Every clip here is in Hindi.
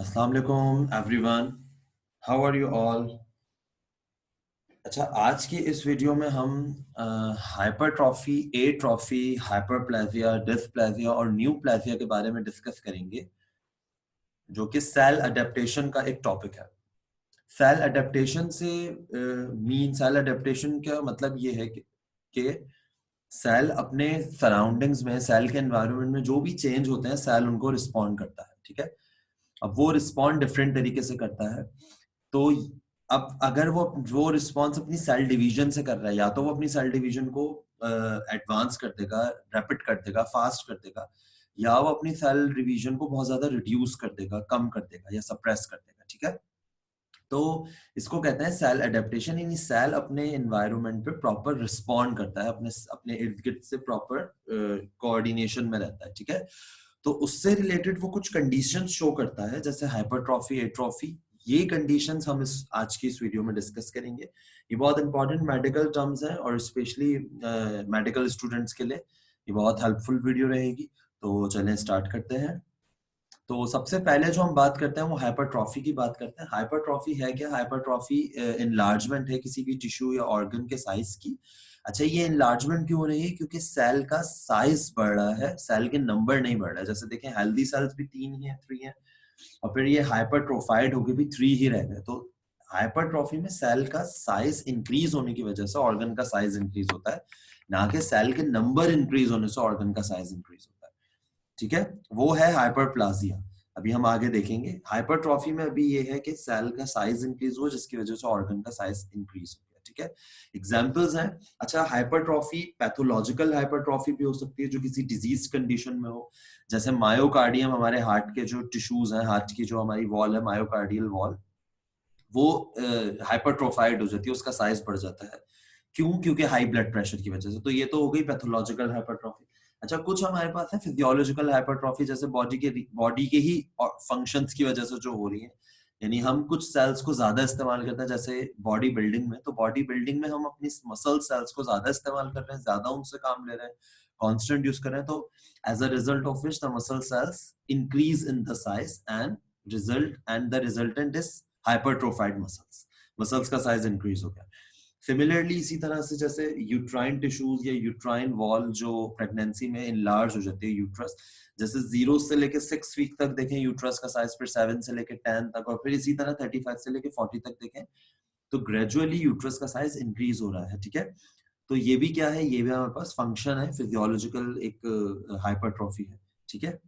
अस्सलाम वालेकुम everyone, how are you all. अच्छा, आज की इस वीडियो में हम हाइपरट्रॉफी, एट्रॉफी, हाइपरप्लेजिया, डिस्प्लेजिया और न्यूप्लेजिया के बारे में डिस्कस करेंगे, जो कि सेल अडेप्टेशन का एक टॉपिक है। सेल अडेप्टेशन से सेल अडेप्टेशन का मतलब ये है कि सेल अपने सराउंडिंग्स में, सेल के एनवायरनमेंट में जो भी चेंज होते हैं, सेल उनको रिस्पॉन्ड करता है। ठीक है, अब वो रिस्पॉन्ड डिफरेंट तरीके से करता है। तो अब अगर वो रिस्पॉन्स अपनी सेल डिवीजन से कर रहा है, या तो वो अपनी सेल डिवीजन को एडवांस कर देगा, रैपिड कर देगा, फास्ट कर देगा, या वो अपनी सेल डिवीजन को बहुत ज्यादा रिड्यूस कर देगा, कम कर देगा या सप्रेस कर देगा। ठीक है, तो इसको कहते हैं सेल एडेप्टेशन, यानी सेल अपने एनवायरनमेंट पे प्रॉपर रिस्पॉन्ड करता है, अपने अपने इर्द गिर्द से प्रॉपर कोऑर्डिनेशन में रहता है। ठीक है, तो उससे रिलेटेड वो कुछ कंडीशंस शो करता है, जैसे हाइपरट्रॉफी, एट्रॉफी। ये कंडीशंस हम आज की इस वीडियो में डिस्कस करेंगे। ये बहुत इंपॉर्टेंट मेडिकल टर्म्स हैं और स्पेशली मेडिकल स्टूडेंट्स के लिए ये बहुत हेल्पफुल वीडियो रहेगी। तो चलें स्टार्ट करते हैं। तो सबसे पहले जो हम बात करते हैं वो हाइपरट्रॉफी की बात करते हैं। हाइपरट्रॉफी है क्या? हाइपरट्रॉफी एनलार्जमेंट है किसी भी टिश्यू या ऑर्गन के साइज की। अच्छा, ये एनलार्जमेंट क्यों हो रही है? क्योंकि सेल का साइज बढ़ रहा है, सेल के नंबर नहीं बढ़ रहा है। जैसे देखें, हेल्दी सेल्स भी 3 ही है, 3 है, और फिर ये हाइपरट्रोफाइड होके भी 3 ही रह गए। तो हाइपरट्रॉफी में सेल का साइज इंक्रीज होने की वजह से ऑर्गन का साइज इंक्रीज होता है, ना कि सेल के नंबर इंक्रीज होने से ऑर्गन का साइज इंक्रीज होता है। ठीक है, वो है हाइपरप्लाजिया। अभी हम आगे देखेंगे। हाइपरट्रॉफी में अभी ये है कि सेल का साइज इंक्रीज हो, जिसकी वजह से ऑर्गन का साइज इंक्रीज हो गया। ठीक है, एग्जांपल्स हैं। अच्छा, हाइपरट्रॉफी पैथोलॉजिकल हाइपरट्रॉफी भी हो सकती है, जो किसी डिजीज कंडीशन में हो। जैसे मायोकार्डियम, हमारे हार्ट के जो टिश्यूज हैं, हार्ट की जो हमारी वॉल है, मायोकार्डियल वॉल, वो हाइपरट्रोफाइड हो जाती है, उसका साइज बढ़ जाता है। क्यों? क्योंकि हाई ब्लड प्रेशर की वजह से। तो ये तो हो गई पैथोलॉजिकल हाइपरट्रॉफी। अच्छा, कुछ हमारे पास है फिजियोलॉजिकल हाइपरट्रॉफी, जैसे बॉडी के ही फंक्शंस की वजह से जो हो रही है। यानी हम कुछ सेल्स को ज्यादा इस्तेमाल करते हैं, जैसे बॉडी बिल्डिंग में। तो बॉडी बिल्डिंग में हम अपनी मसल सेल्स को ज्यादा इस्तेमाल कर रहे हैं, ज्यादा उनसे काम ले रहे हैं, कांस्टेंट यूज कर रहे हैं। तो as a result of which the muscle cells increase in the size and the resultant is hypertrophied muscles. Muscles का साइज इंक्रीज हो गया। सिमिलरली इसी तरह से जैसे यूट्राइन टिश्यूज या यूट्राइन वॉल जो प्रेगनेंसी में इनलार्ज हो जाती है, यूट्रस, जैसे 0 से लेके 6 वीक तक देखें यूट्रस का साइज, फिर 7 से लेके 10 तक, और फिर इसी तरह 35 से लेके 40 तक देखें, तो ग्रेजुअली यूट्रस का साइज इंक्रीज हो रहा है। ठीक है, तो ये भी क्या है? ये भी हमारे पास फंक्शन है, फिजियोलॉजिकल एक हाइपरट्रॉफी है। ठीक है,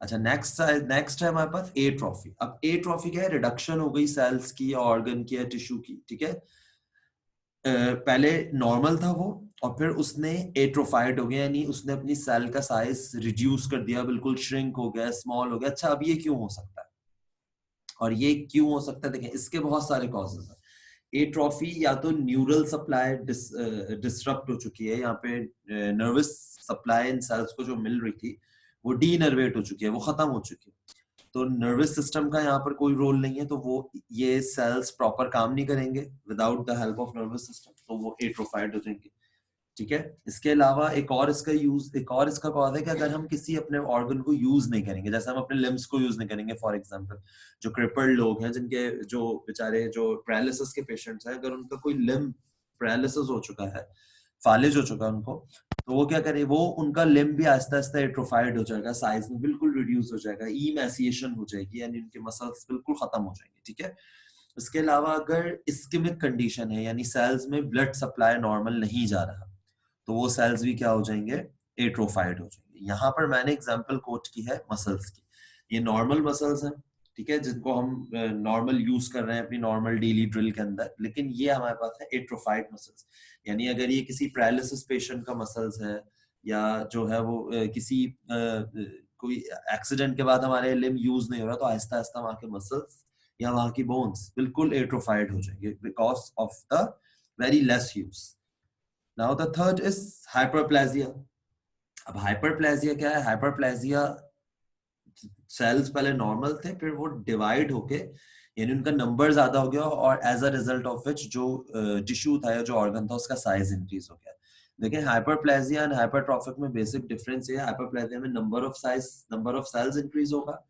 अच्छा, नेक्स्ट है हमारे पास एट्रॉफी। अब एट्रॉफी क्या है? रिडक्शन हो गई सेल्स की या ऑर्गन की या टिश्यू की। ठीक है, पहले नॉर्मल था वो, और फिर उसने एट्रोफाइड हो गया, यानी उसने अपनी सेल का साइज रिड्यूस कर दिया, बिल्कुल श्रिंक हो गया, स्मॉल हो गया। अच्छा, अब ये क्यों हो सकता है? और ये क्यों हो सकता है? देखें, इसके बहुत सारे कॉजेज हैं। एट्रॉफी या तो न्यूरल सप्लाई डिसरप्ट हो चुकी है, यहाँ पे नर्वस सप्लाई इन सेल्स को जो मिल रही थी वो डीनर्वेट हो चुकी है, वो खत्म हो चुकी है। तो नर्वस सिस्टम का यहाँ पर कोई रोल नहीं है, तो वो ये सेल्स प्रॉपर काम नहीं करेंगे without the help of nervous system, तो वो एट्रोफाइड हो जाएंगे। ठीक है, इसके अलावा एक और इसका कॉज है कि अगर हम किसी अपने ऑर्गन को यूज नहीं करेंगे, जैसे हम अपने लिम्स को यूज नहीं करेंगे, फॉर एग्जांपल जो क्रिपल्ड लोग हैं, जिनके जो बेचारे जो पैरालिसिस के पेशेंट्स हैं, अगर उनका कोई लिम्ब पैरालिसिस हो चुका है, फालिज हो चुका है उनको, तो वो क्या करे? वो उनका लिम्ब भी आहिस्ता आहिस्ता एट्रोफाइड हो जाएगा, साइज में बिल्कुल रिड्यूस हो जाएगा, इमैसिएशन हो जाएगी, यानी उनके मसल्स बिल्कुल खत्म हो जाएंगे। ठीक है, इसके अलावा अगर इस्केमिक कंडीशन है, यानी सेल्स में ब्लड सप्लाई नॉर्मल नहीं जा रहा, तो वो सेल्स भी क्या हो जाएंगे? एट्रोफाइड हो जाएंगे। यहाँ पर मैंने एग्जांपल कोट की है मसल्स की। ये नॉर्मल मसल्स हैं, ठीक है, जिनको हम नॉर्मल यूज कर रहे हैं अपनी नॉर्मल डेली ड्रिल के अंदर, लेकिन ये हमारे पास है एट्रोफाइड मसल्स। यानी अगर ये किसी पैरालिसिस पेशेंट का मसल्स है, या जो है वो कोई एक्सीडेंट के बाद हमारे लिम्ब यूज नहीं हो रहा, तो आहिस्ता आहिस्ता वहां के मसल्स या वहां की बोन्स बिल्कुल एट्रोफाइड हो जाएंगे because of the very less use. Now the third is hyperplasia. अब हाइपरप्लेजिया क्या है? हाइपरप्लेजिया, सेल्स पहले नॉर्मल थे, फिर वो डिवाइड होके, यानी उनका नंबर ज्यादा हो गया, और as a result of which जो टिश्यू था या जो ऑर्गन था उसका साइज इंक्रीज हो गया। देखिए, हाइपरप्लेजिया एंड हाइपरट्रॉफिक में बेसिक डिफरेंस है। हाइपरप्लेजिया में नंबर ऑफ सेल्स इंक्रीज होगा,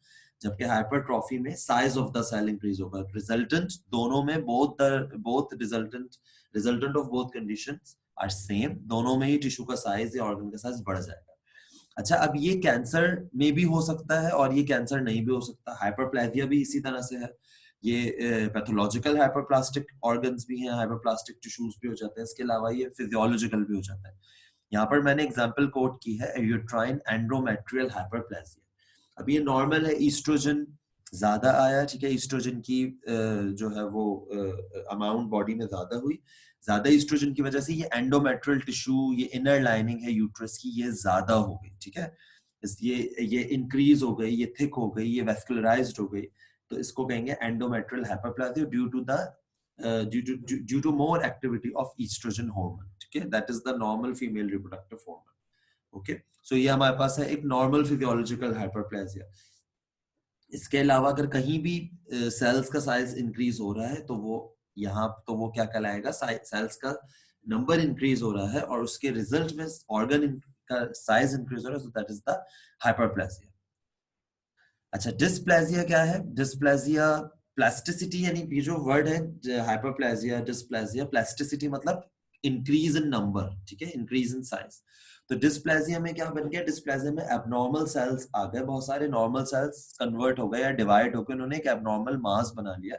जबकि हाइपरट्रॉफी में size of the cell increase होगा। रिजल्टेंट दोनों में both resultant of both conditions are same, दोनों में ही टिश्यू का साइज या ऑर्गन का साइज बढ़ जाएगा। अच्छा, अब ये कैंसर में भी हो सकता है और ये कैंसर नहीं भी हो सकता। हाइपरप्लेजिया भी इसी तरह से है, ये पैथोलॉजिकल हाइपरप्लास्टिक ऑर्गन्स भी हैं, हाइपरप्लास्टिक टिश्यूज भी हो जाते हैं, इसके अलावा ये फिजियोलॉजिकल भी हो जाता है। यहाँ पर मैंने एग्जांपल कोट की है यूट्राइन एंडोमेट्रियल हाइपरप्लेजिया। अब ये नॉर्मल है, ईस्ट्रोजन ज्यादा आया, ठीक है, ईस्ट्रोजन की जो है वो अमाउंट बॉडी में ज्यादा हुई, ज्यादा ईस्ट्रोजन की वजह से ये एंडोमेट्रियल टिश्यू, ये इनर लाइनिंग है यूट्रस की, ये ज्यादा हो गई, ठीक है, ये इंक्रीज हो गई, ये थिक हो गई, ये वेस्कुलराइज्ड हो गई, तो इसको कहेंगे endometrial hyperplasia due to more activity of estrogen hormone, ठीक है, that is the normal female reproductive hormone. Okay, so ये हमारे पास है एक नॉर्मल फिजियोलॉजिकल हाइपरप्लेजिया। इसके अलावा अगर कहीं भी सेल्स का साइज इंक्रीज हो रहा है तो वो क्या कहलाएगा, सेल्स का नंबर इंक्रीज हो रहा है और उसके रिजल्ट में ऑर्गन का साइज इंक्रीज हो रहा है, so that is the hyperplasia. अच्छा, डिस्प्लेजिया क्या है? डिस्प्लेजिया प्लास्टिसिटी, यानी ये जो वर्ड है हाइपरप्लेजिया, डिस्प्लेजिया, प्लास्टिसिटी मतलब इंक्रीज इन नंबर, ठीक है, इंक्रीज इन साइज। तो डिस्प्लेजिया में क्या बन गया? डिस्प्लेजिया में एबनॉर्मल सेल्स आ गए, बहुत सारे नॉर्मल सेल्स कन्वर्ट हो गए या डिवाइड होकर उन्होंने एक एबनॉर्मल मास बना लिया,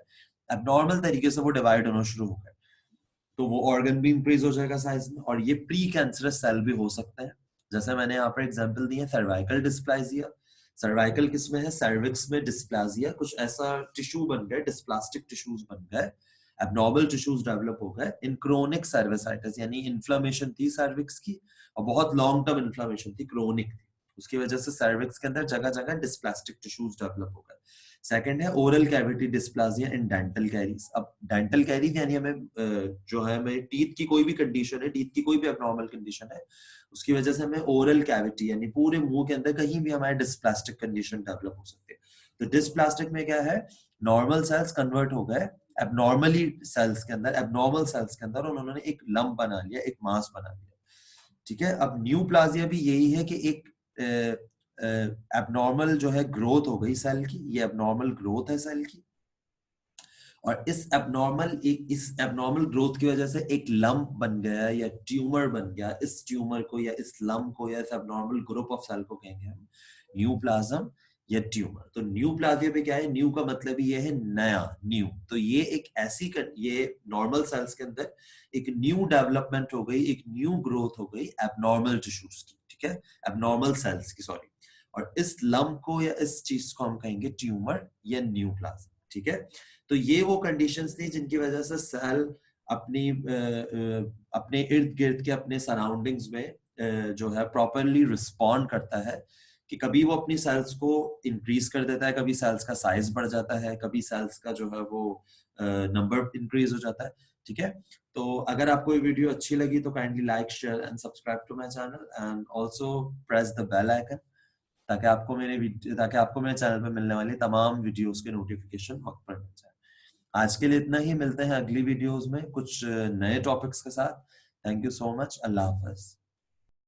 एबनॉर्मल तरीके से वो डिवाइड होना शुरू हो गए, तो वो ऑर्गन भी इंक्रीज हो जाएगा साइज में, और ये प्री कैंसरस सेल भी हो सकते हैं। जैसे मैंने यहाँ पर एग्जाम्पल दी है सर्वाइकल डिस्प्लेजिया। सर्वाइकल किसमें है? सर्विक्स में डिस्प्लाजिया, कुछ ऐसा टिश्यू बन गए, डिस्प्लास्टिक टिश्यूज बन गए, एबनॉर्मल टिश्यूज डेवलप हो गए। इन क्रोनिक सर्विसाइटिस, यानी इन्फ्लेमेशन थी सर्विक्स की और बहुत लॉन्ग टर्म इन्फ्लेमेशन थी, क्रोनिक थी, उसकी वजह से सर्विक्स के अंदर जगह जगह डिस्प्लास्टिक टिश्यूज डेवलप हो गए। सेकंड है oral cavity dysplasia in dental caries. अब डेंटल कैरीज यानी हमें जो है हमें टीथ की कोई भी कंडीशन है, टीथ की कोई भी एबनॉर्मल कंडीशन है, उसकी वजह से हमें ओरल कैविटी यानी पूरे मुंह के अंदर कहीं भी हमारे डिस्प्लास्टिक कंडीशन डेवलप हो सकती है। तो डिस्प्लास्टिक में क्या है? नॉर्मल सेल्स कन्वर्ट हो गए एबनॉर्मली सेल्स के अंदर, एबनॉर्मल सेल्स के अंदर, और उन्होंने एक लंप बना लिया, एक मास बना लिया, ठीक है। अब न्यू प्लाजिया भी यही है कि एक एबनॉर्मल जो है ग्रोथ हो गई सेल की, ये एबनॉर्मल ग्रोथ है सेल की, और इस एबनॉर्मल ग्रोथ की वजह से एक लंप बन गया या ट्यूमर बन गया। इस ट्यूमर को या इस लंप को या इस एबनॉर्मल ग्रुप ऑफ सेल को कहेंगे हम न्यूप्लाज्म या ट्यूमर। तो न्यू प्लाजिया पे क्या है? न्यू का मतलब ये है नया, न्यू। तो ये एक ऐसी ये नॉर्मल सेल्स के अंदर एक न्यू डेवलपमेंट हो गई, एक न्यू ग्रोथ हो गई एबनॉर्मल टिश्यूज की, ठीक है, एबनॉर्मल सेल्स की, सॉरी, और इस लंप को या इस चीज को हम कहेंगे ट्यूमर या न्यू प्लाज्म, ठीक है। तो ये वो कंडीशंस थी जिनकी वजह से सेल अपने इर्द गिर्द के अपने सराउंडिंग्स में जो है प्रॉपरली रिस्पॉन्ड करता है, कि कभी वो अपनी सेल्स को इंक्रीज कर देता है, कभी सेल्स का साइज बढ़ जाता है, कभी सेल्स का जो है वो नंबर इंक्रीज हो जाता है, ठीक है। तो अगर आपको ये वीडियो अच्छी लगी तो kindly like, share and subscribe to my channel, and also press the bell icon, ताकि आपको मेरे चैनल पे मिलने वाली तमाम वीडियोस के नोटिफिकेशन वक्त पर मिल जाए। आज के लिए इतना ही, मिलते हैं अगली वीडियोस में कुछ नए टॉपिक्स के साथ। थैंक यू सो मच, अल्लाह हाफ़िज़।